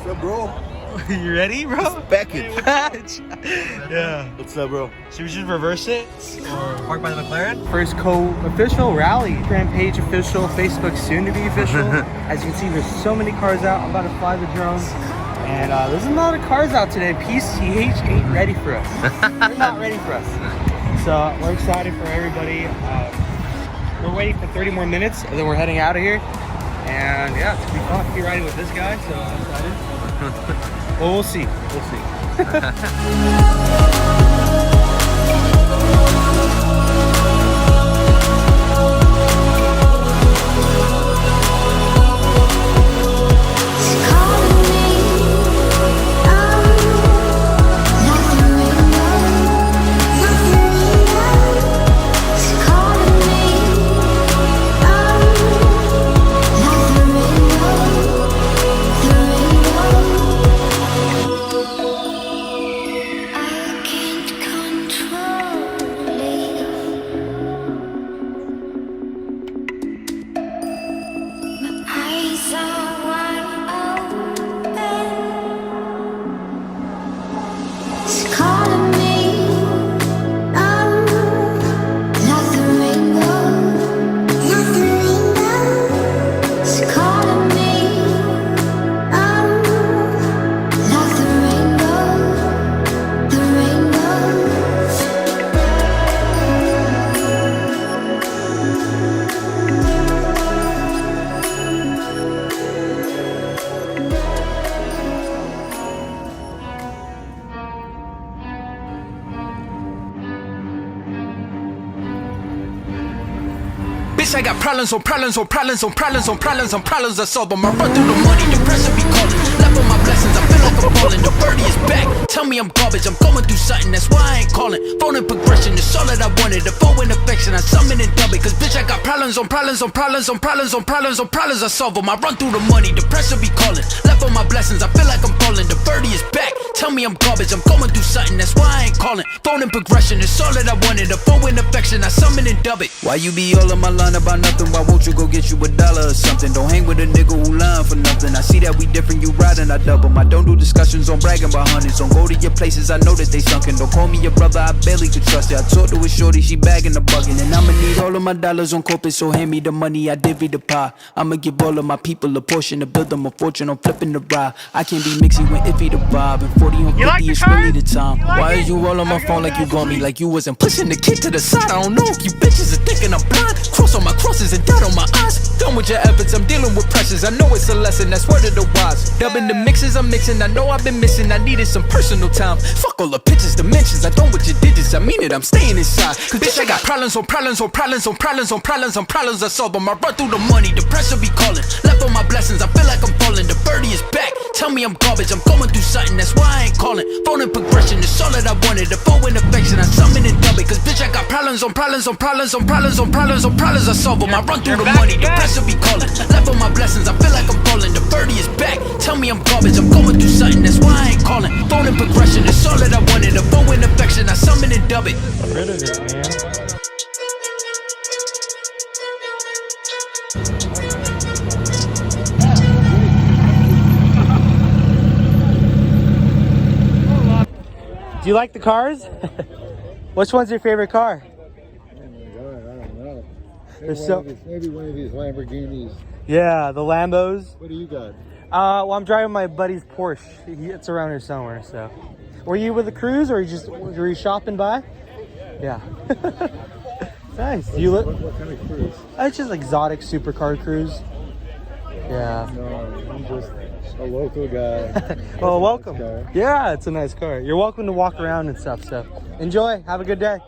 What's up, bro? You ready, bro? Back it. Yeah. What's up, bro? Should we just reverse it or park by the McLaren? First co-official rally. Rampage official, Facebook soon to be official. As you can see, there's so many cars out. I'm about to fly the drone. And there's a lot of cars out today. PCH ain't ready for us. They're not ready for us. So we're excited for everybody. We're waiting for 30 more minutes and then we're heading out of here. And yeah, it's gonna be fun to be riding with this guy, so I'm excited. Well, we'll see. We'll see. I got problems on problems on problems on problems on problems on problems I solve them. I run through the money, the pressure be calling. Left on my blessings, I feel like I'm falling. The birdie is back, tell me I'm garbage. I'm going through something, that's why I ain't calling. Phone and progression, it's all that I wanted. The phone and affection, I summon and dub it. Cause bitch, I got problems on problems on problems on problems on problems on problems I solve them. I run through the money, the pressure be calling. Left on my blessings, I feel like I'm falling. The birdie is back, tell me I'm garbage. I'm going through something, that's why I ain't calling. Phone and progression, it's all that I wanted. The phone and affection, I summon and dub it. Why you be all on my line about nothing? Why won't you go get you $1 or something? Don't hang with a nigga who lying for nothing. I see that we different, you riding, I double. I don't do discussions on bragging about hundreds. Don't go to your places, I know that they sunken. Don't call me your brother, I barely could trust you. I talked to a shorty, she bagging the bugging. And I'ma need all of my dollars on corporate, so hand me the money, I divvy the pie. I'ma give all of my people a portion to build them a fortune on flipping the ride. I can't be mixy when iffy the vibe. And 40 on 50 is really the time. Why is you all on my phone like you want me? Like you wasn't pushing the kid to the side. I don't know if you bitches are thinking I'm blind. Cross on my crosses and dot on my eyes. Done with your efforts, I'm dealing with pressures. I know it's a lesson, that's word of the wise. Dubbing the mixes I'm mixing, I know I've been missing. I needed some personal time. Fuck all the pictures, dimensions. I done with your digits, I mean it, I'm staying inside. Cause bitch, I got problems on problems on problems on problems on problems on problems I solve them. I run through the money, the pressure be calling. Left on my blessings, I feel like I'm falling. The birdie is back, tell me I'm garbage. I'm going through something, that's why I ain't calling. Phone and progression, it's all that I wanted. The phone and affection, I summon and dub it. Cause bitch, I got problems on problems on problems on problems on problems on problems I solve them. I run through the money, the pressure be calling. Left on my blessings, I feel like I'm falling. The birdie is back, tell me I'm garbage. I'm going through something, that's why I ain't calling. Phone and progression, it's all that I wanted. The phone and affection, I summon and dub it. Get rid of it, man. Do you like the cars? Which one's your favorite car? Oh my God, I don't know. Maybe one of these Lamborghinis. Yeah, the Lambos. What do you got? Well, I'm driving my buddy's Porsche. It's around here somewhere, so. Were you with a cruise or were you shopping by? Yeah. Nice. Do you look? What kind of cruise? It's just exotic supercar cruise. Yeah. No, I'm just a local guy. Well, welcome. Nice car. Yeah, it's a nice car. You're welcome to walk around and stuff, so enjoy. Have a good day.